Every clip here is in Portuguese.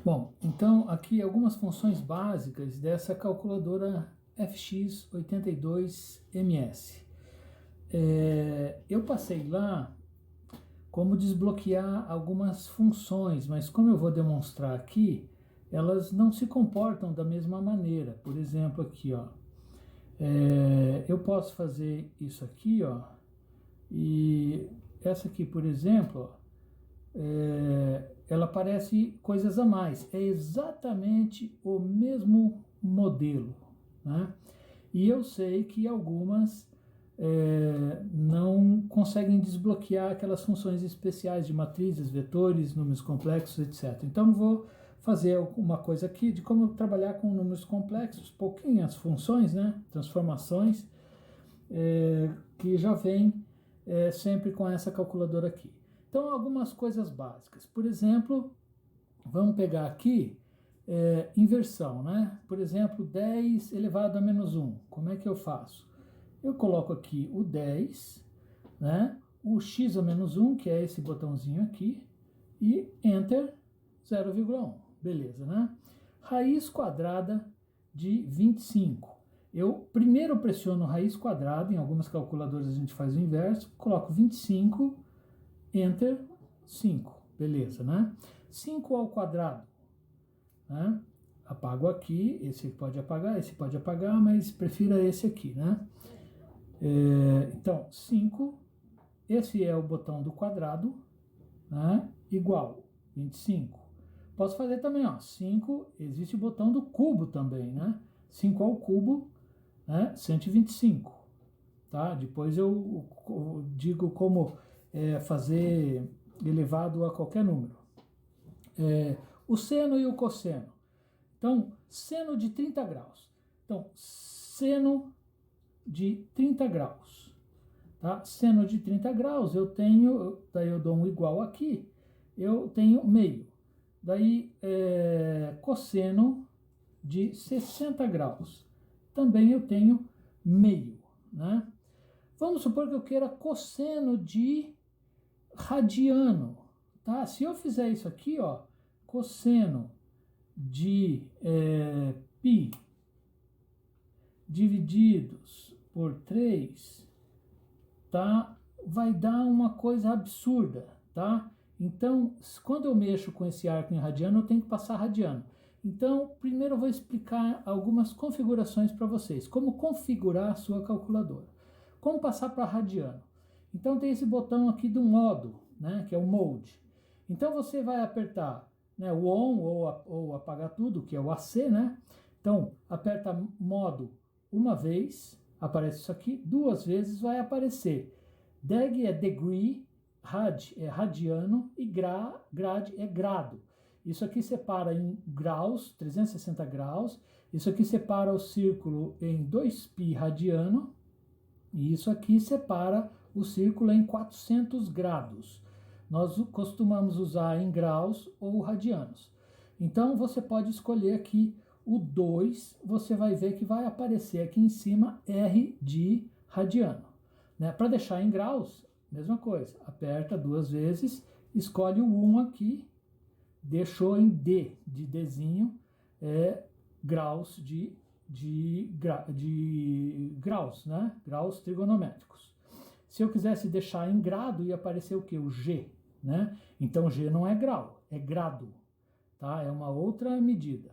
Bom, então aqui algumas funções básicas dessa calculadora FX82MS. Eu passei lá como desbloquear algumas funções, mas como eu vou demonstrar aqui, elas não se comportam da mesma maneira. Por exemplo, aqui, ó, eu posso fazer isso aqui, ó, e essa aqui, por exemplo, ó, ela parece coisas a mais. É exatamente o mesmo modelo, né? E eu sei que algumas não conseguem desbloquear aquelas funções especiais de matrizes, vetores, números complexos, etc. Então vou fazer uma coisa aqui de como trabalhar com números complexos, pouquinhas funções, né? Transformações, que já vem sempre com essa calculadora aqui. Então, algumas coisas básicas. Por exemplo, vamos pegar aqui inversão, né? Por exemplo, 10 elevado a menos 1. Como é que eu faço? Eu coloco aqui o 10, né? O x a menos 1, que é esse botãozinho aqui, e Enter 0,1. Beleza, né? Raiz quadrada de 25. Eu primeiro pressiono raiz quadrada, em algumas calculadoras a gente faz o inverso, coloco 25, Enter 5, beleza, né? 5 ao quadrado, né? Apago aqui, esse pode apagar, mas prefira esse aqui, né? Então, 5, esse é o botão do quadrado, né? Igual 25. Posso fazer também, ó, 5, existe o botão do cubo também, né? 5 ao cubo, né? 125, tá? Depois eu digo como fazer elevado a qualquer número. O seno e o cosseno. Então, seno de 30 graus. Então, seno de 30 graus. Tá? Seno de 30 graus, eu tenho, daí eu dou um igual aqui, eu tenho meio. Daí, cosseno de 60 graus, também eu tenho meio, né? Vamos supor que eu queira cosseno de radiano, tá? Se eu fizer isso aqui, ó, cosseno de π divididos por 3, tá? Vai dar uma coisa absurda, tá? Então, quando eu mexo com esse arco em radiano, eu tenho que passar radiano. Então, primeiro eu vou explicar algumas configurações para vocês. Como configurar a sua calculadora. Como passar para radiano. Então, tem esse botão aqui do modo, né? Que é o mode. Então, você vai apertar, né, o on ou apagar tudo, que é o AC, né? Então, aperta modo uma vez, aparece isso aqui, duas vezes vai aparecer. Deg é degree, rad é radiano e grad é grado. Isso aqui separa em graus, 360 graus. Isso aqui separa o círculo em 2π radiano. E isso aqui separa o círculo em 400 graus. Nós costumamos usar em graus ou radianos. Então você pode escolher aqui o 2, você vai ver que vai aparecer aqui em cima R de radiano. Né? Para deixar em graus, mesma coisa, aperta duas vezes, escolhe o 1 aqui, deixou em D de Dzinho, graus de graus, né? Graus trigonométricos. Se eu quisesse deixar em grado, ia aparecer o que? O G, né? Então G não é grau, é grado, tá? É uma outra medida,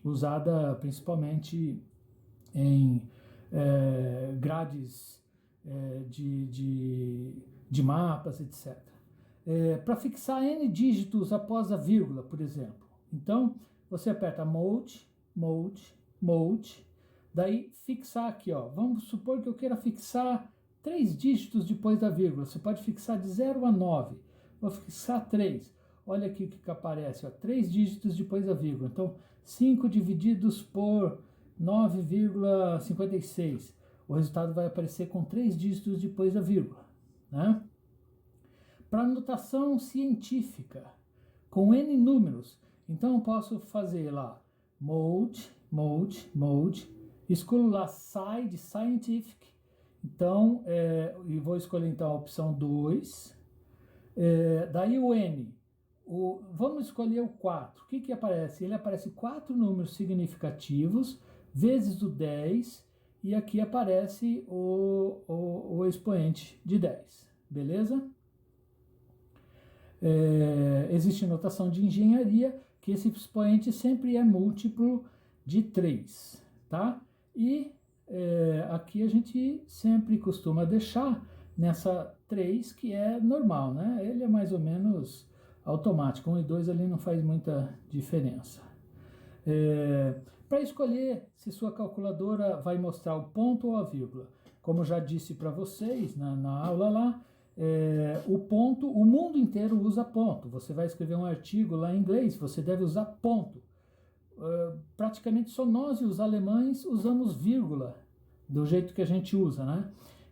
usada principalmente em grades de mapas, etc. Para fixar N dígitos após a vírgula, por exemplo. Então, você aperta Mode, Mode, Mode, daí fixar aqui, ó. Vamos supor que eu queira fixar 3 dígitos depois da vírgula. Você pode fixar de 0 a 9. Vou fixar 3. Olha aqui o que aparece, ó, 3 dígitos depois da vírgula. Então, 5 divididos por 9,56. O resultado vai aparecer com 3 dígitos depois da vírgula, né? Para notação científica, com N números, então eu posso fazer lá mode, mode, mode, escolho lá side, scientific, então, e vou escolher então a opção 2, daí o N, vamos escolher o 4. O que que aparece? Ele aparece 4 números significativos vezes o 10 e aqui aparece o expoente de 10, beleza? Existe notação de engenharia que esse expoente sempre é múltiplo de 3, tá? E aqui a gente sempre costuma deixar nessa 3, que é normal, né? Ele é mais ou menos automático, 1 e 2 ali não faz muita diferença. Para escolher se sua calculadora vai mostrar o ponto ou a vírgula, como eu já disse para vocês na aula lá, o ponto, o mundo inteiro usa ponto. Você vai escrever um artigo lá em inglês, você deve usar ponto. Praticamente só nós e os alemães usamos vírgula, do jeito que a gente usa, né?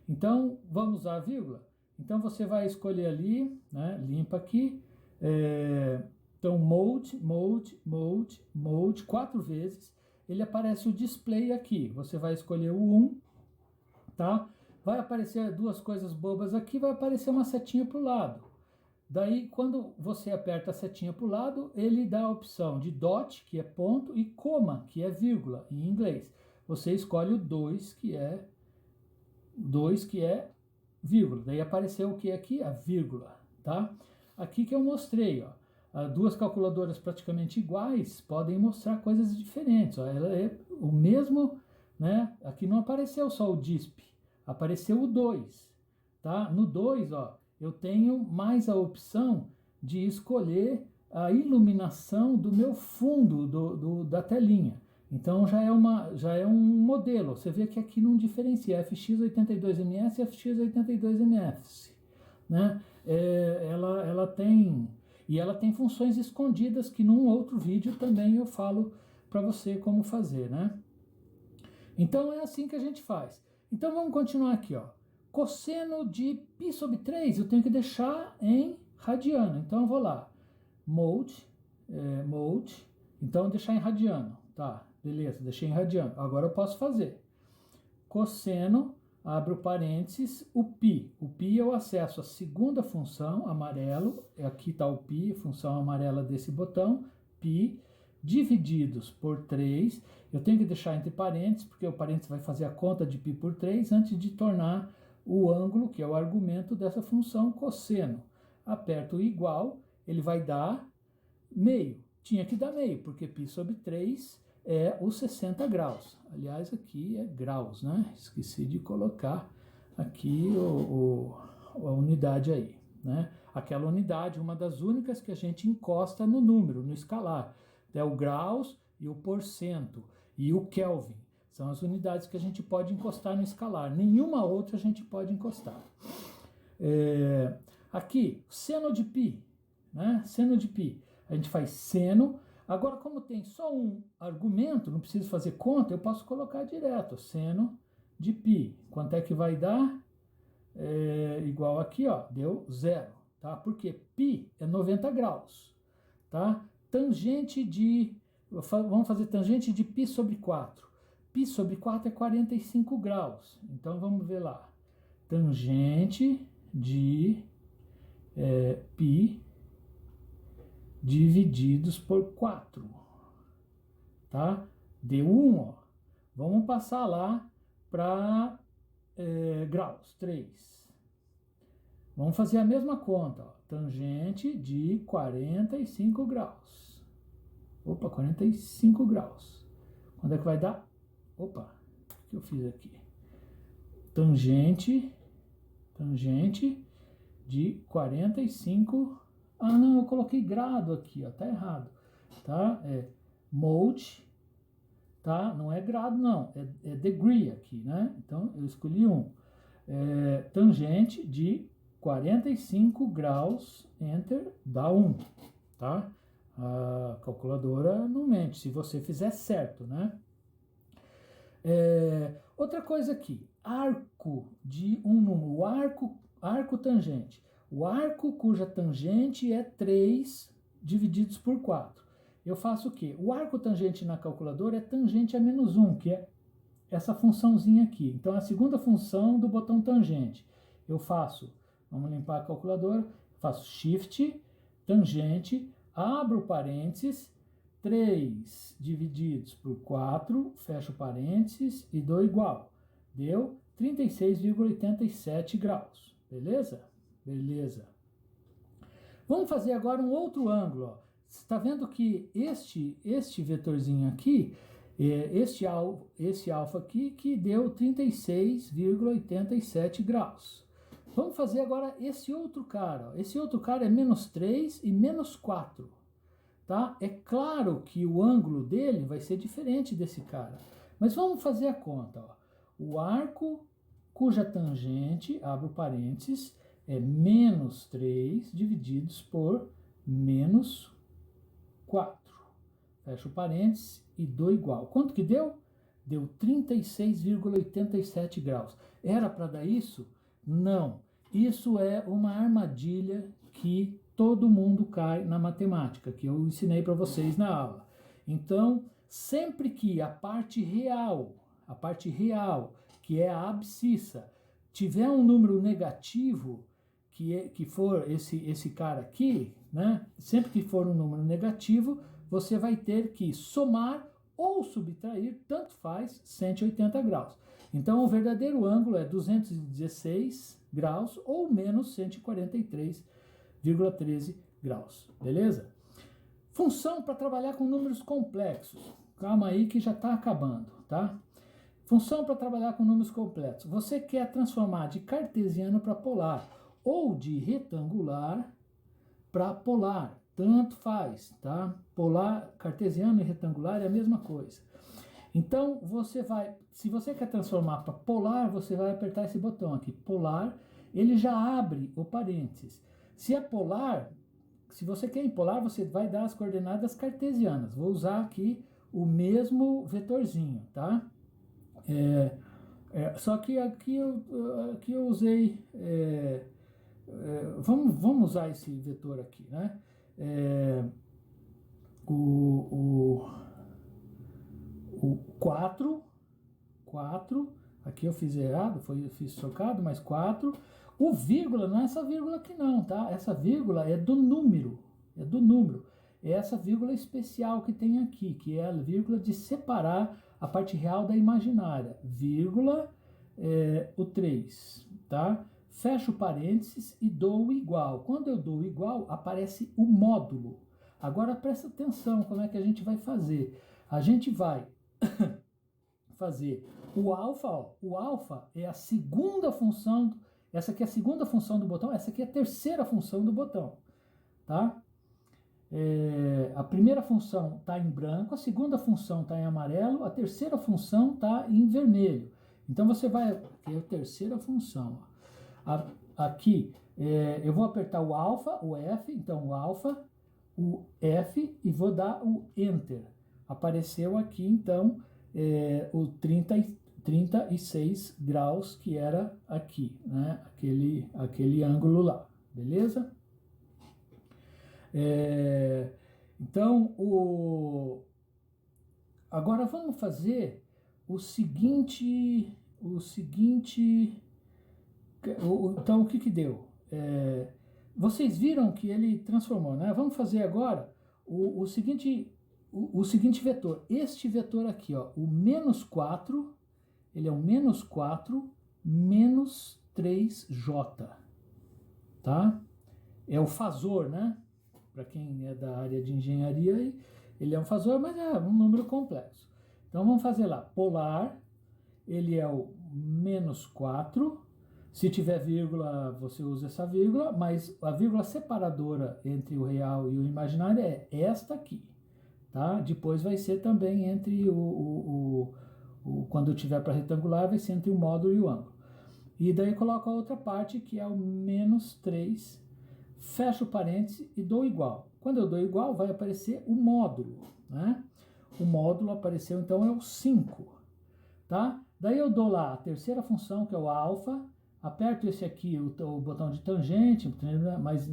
Então, vamos usar a vírgula? Então, você vai escolher ali, né? Limpa aqui. Então, mode, 4 vezes. Ele aparece o display aqui. Você vai escolher o 1, tá? Vai aparecer duas coisas bobas aqui, vai aparecer uma setinha para o lado. Daí, quando você aperta a setinha para o lado, ele dá a opção de dot, que é ponto, e coma, que é vírgula, em inglês. Você escolhe o 2, que é vírgula. Daí apareceu o que aqui? A vírgula, tá? Aqui que eu mostrei, ó. Duas calculadoras praticamente iguais podem mostrar coisas diferentes. Ó. Ela é o mesmo, né? Aqui não apareceu só o DISP, apareceu o 2, tá? No 2, ó, eu tenho mais a opção de escolher a iluminação do meu fundo da telinha. Então já é um modelo. Você vê que aqui não diferencia FX82ms e FX82ms, né? Ela tem funções escondidas que num outro vídeo também eu falo para você como fazer, né? Então é assim que a gente faz. Então vamos continuar aqui, ó. Cosseno de π sobre 3 eu tenho que deixar em radiano. Então eu vou lá, mode, então deixar em radiano. Tá, beleza, deixei em radiano. Agora eu posso fazer. Cosseno, abro parênteses, o π. O π eu acesso a segunda função, amarelo. Aqui está o π, função amarela desse botão, π, divididos por 3. Eu tenho que deixar entre parênteses, porque o parênteses vai fazer a conta de π por 3 antes de tornar o ângulo, que é o argumento dessa função, cosseno. Aperto o igual, ele vai dar meio. Tinha que dar meio, porque π sobre 3 é os 60 graus. Aliás, aqui é graus, né? Esqueci de colocar aqui a unidade aí, né? Aquela unidade, uma das únicas que a gente encosta no número, no escalar. É o graus e o porcento e o Kelvin. São as unidades que a gente pode encostar no escalar. Nenhuma outra a gente pode encostar. Aqui, seno de π, né? Seno de π. A gente faz seno. Agora, como tem só um argumento, não preciso fazer conta, eu posso colocar direto. Seno de π. Quanto é que vai dar? Igual aqui, ó, deu 0. Tá? Porque π é 90 graus. Tá? Tangente de... Vamos fazer tangente de π sobre 4. π sobre 4 é 45 graus. Então, vamos ver lá. Tangente de π divididos por 4. Tá? Deu 1, ó. Vamos passar lá para graus, 3. Vamos fazer a mesma conta, ó. Tangente de 45 graus. Opa, 45 graus. Quando é que vai dar? Opa, o que eu fiz aqui? Tangente de 45. Ah, não, eu coloquei grado aqui, ó, tá errado. Tá? Mode, tá? Não é grado, não, é degree aqui, né? Então, eu escolhi 1. Tangente de 45 graus, enter, dá 1, tá? A calculadora não mente, se você fizer certo, né? Outra coisa aqui, arco de um número, o arco tangente. O arco cuja tangente é 3 divididos por 4. Eu faço o quê? O arco tangente na calculadora é tangente a menos 1, que é essa funçãozinha aqui. Então, a segunda função do botão tangente. Eu faço, vamos limpar a calculadora, faço Shift, tangente, abro parênteses, 3 divididos por 4, fecho parênteses e dou igual. Deu 36,87 graus, beleza? Beleza. Vamos fazer agora um outro ângulo, ó. Você está vendo que este vetorzinho aqui, esse alfa aqui, que deu 36,87 graus. Vamos fazer agora esse outro cara. Ó. Esse outro cara é menos 3 e menos 4. Tá? É claro que o ângulo dele vai ser diferente desse cara. Mas vamos fazer a conta. Ó. O arco cuja tangente, abro parênteses, é menos 3 divididos por menos 4. Fecho parênteses e dou igual. Quanto que deu? Deu 36,87 graus. Era para dar isso? Não. Isso é uma armadilha que todo mundo cai na matemática, que eu ensinei para vocês na aula. Então, sempre que a parte real, que é a abscissa, tiver um número negativo, que for esse cara aqui, né? Sempre que for um número negativo, você vai ter que somar ou subtrair, tanto faz, 180 graus. Então, o verdadeiro ângulo é 216 graus ou menos 143,13 graus, beleza? Função para trabalhar com números complexos. Calma aí que já está acabando, tá? Função para trabalhar com números complexos. Você quer transformar de cartesiano para polar ou de retangular para polar. Tanto faz, tá? Polar, cartesiano e retangular é a mesma coisa. Então, se você quer transformar para polar, você vai apertar esse botão aqui, polar, ele já abre o parênteses. Se é polar, se você quer em polar, você vai dar as coordenadas cartesianas. Vou usar aqui o mesmo vetorzinho, tá? Só que aqui eu usei... vamos usar esse vetor aqui, né? O 4, aqui eu fiz errado, eu fiz trocado, mas 4. O vírgula não é essa vírgula aqui não, tá? Essa vírgula é do número, É essa vírgula especial que tem aqui, que é a vírgula de separar a parte real da imaginária. Vírgula, o 3, tá? Fecho parênteses e dou igual. Quando eu dou igual, aparece o módulo. Agora presta atenção como é que a gente vai fazer. A gente vai fazer o alfa, ó. O alfa é a segunda função, essa aqui é a segunda função do botão, essa aqui é a terceira função do botão, tá? A primeira função está em branco, a segunda função está em amarelo, a terceira função está em vermelho. Então você vai, aqui é a terceira função, ó. Aqui eu vou apertar o alfa, o F, então o alfa, o F e vou dar o Enter. Apareceu aqui então o 36 graus que era aqui, né? Aquele ângulo lá, beleza? Então, agora vamos fazer o seguinte, então o que deu? Vocês viram que ele transformou, né? Vamos fazer agora o seguinte vetor. Este vetor aqui, ó, o menos 4, ele é o menos 4 menos 3J, tá? É o fasor, né? Para quem é da área de engenharia, ele é um fasor, mas é um número complexo. Então vamos fazer lá, polar, ele é o menos 4. Se tiver vírgula, você usa essa vírgula, mas a vírgula separadora entre o real e o imaginário é esta aqui, tá? Depois vai ser também entre quando tiver para retangular, vai ser entre o módulo e o ângulo. E daí coloco a outra parte, que é o menos 3, fecho o parêntese e dou igual. Quando eu dou igual, vai aparecer o módulo, né? O módulo apareceu, então, é o 5, tá? Daí eu dou lá a terceira função, que é o alfa, aperto esse aqui, o botão de tangente, mas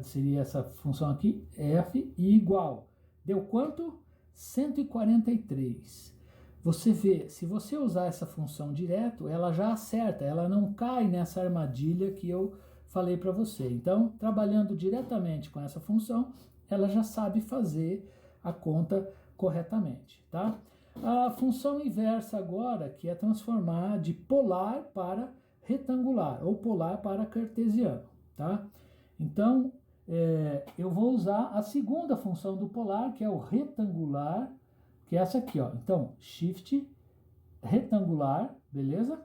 seria essa função aqui, F, e igual. Deu quanto? 143. Você vê, se você usar essa função direto, ela já acerta, ela não cai nessa armadilha que eu falei para você. Então, trabalhando diretamente com essa função, ela já sabe fazer a conta corretamente, tá? A função inversa agora, que é transformar de polar para retangular, ou polar para cartesiano, tá? Então, eu vou usar a segunda função do polar, que é o retangular, que é essa aqui, ó. Então, shift retangular, beleza?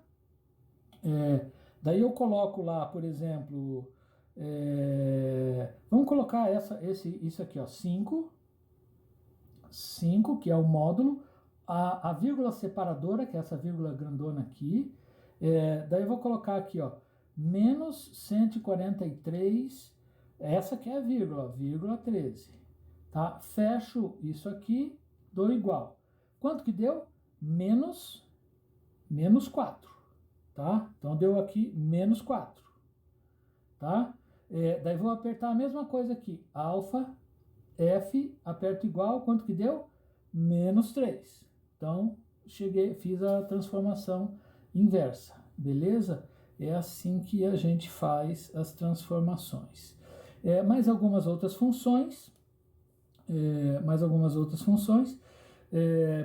Daí eu coloco lá, por exemplo, vamos colocar isso aqui, ó, 5, que é o módulo, a vírgula separadora, que é essa vírgula grandona aqui, daí eu vou colocar aqui, ó, menos 143, essa aqui é a vírgula 13, tá? Fecho isso aqui, dou igual. Quanto que deu? Menos 4, tá? Então deu aqui menos 4, tá? Daí vou apertar a mesma coisa aqui, alfa, F, aperto igual, quanto que deu? Menos 3. Então, fiz a transformação inversa, beleza? É assim que a gente faz as transformações. Mais algumas outras funções,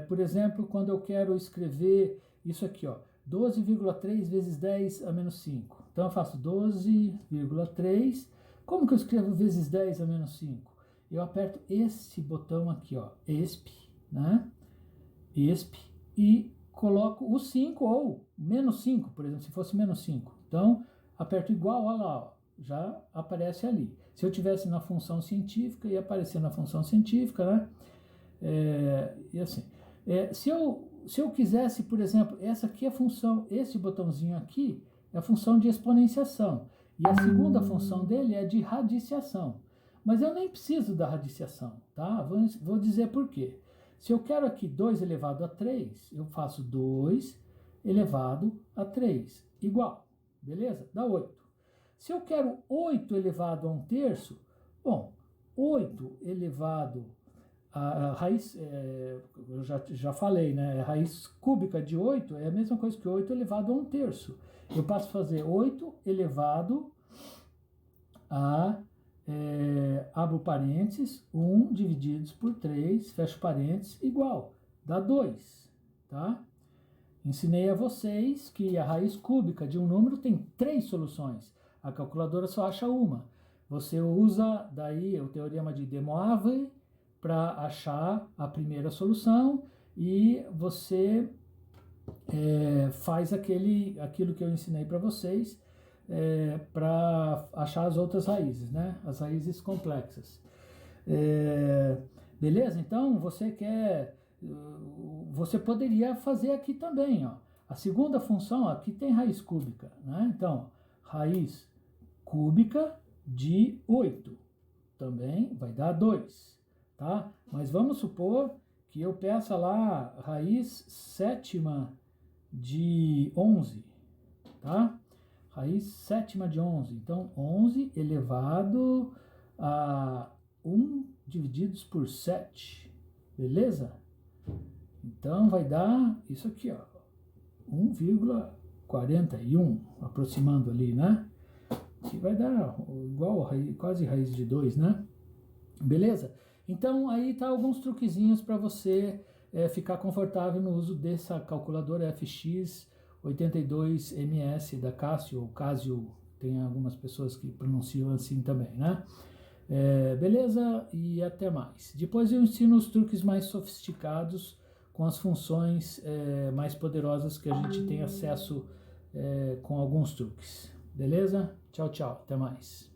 por exemplo, quando eu quero escrever isso aqui, ó, 12,3 vezes 10 a menos 5. Então, eu faço 12,3. Como que eu escrevo vezes 10 a menos 5? Eu aperto esse botão aqui, ó, ESP, né? ESP, e coloco o 5 ou menos 5, por exemplo, se fosse menos 5. Então, aperto igual, olha lá, ó, já aparece ali. Se eu tivesse na função científica, ia aparecer na função científica, né? E assim. Se eu quisesse, por exemplo, essa aqui é a função, esse botãozinho aqui é a função de exponenciação. E a segunda função dele é de radiciação. Mas eu nem preciso da radiciação, tá? Vou dizer por quê. Se eu quero aqui 2 elevado a 3, eu faço 2 elevado a 3, igual, beleza? Dá 8. Se eu quero 8 elevado a 1/3, bom, 8 elevado a raiz, eu já falei, né? A raiz cúbica de 8 é a mesma coisa que 8 elevado a 1/3. Eu passo a fazer 8 elevado a, abro parênteses, 1 divididos por 3, fecho parênteses, igual, dá 2, tá? Ensinei a vocês que a raiz cúbica de um número tem 3 soluções. A calculadora só acha uma. Você usa daí o teorema de De Moivre para achar a primeira solução e você faz aquilo que eu ensinei para vocês para achar as outras raízes, né? As raízes complexas. Beleza? Então, você poderia fazer aqui também, ó. A segunda função, aqui tem raiz cúbica, né? Então, raiz cúbica de 8 também vai dar 2, tá? Mas vamos supor que eu peça lá raiz sétima de 11, tá? Raiz sétima de 11. Então, 11 elevado a 1 divididos por 7, beleza? Então, vai dar isso aqui, ó, 1,41, aproximando ali, né? Que vai dar igual a quase raiz de 2, né? Beleza? Então, aí tá alguns truquezinhos para você ficar confortável no uso dessa calculadora FX82MS da Casio, ou Casio, tem algumas pessoas que pronunciam assim também, né? Beleza? E até mais. Depois eu ensino os truques mais sofisticados com as funções mais poderosas que a gente tem acesso com alguns truques. Beleza? Tchau, tchau. Até mais.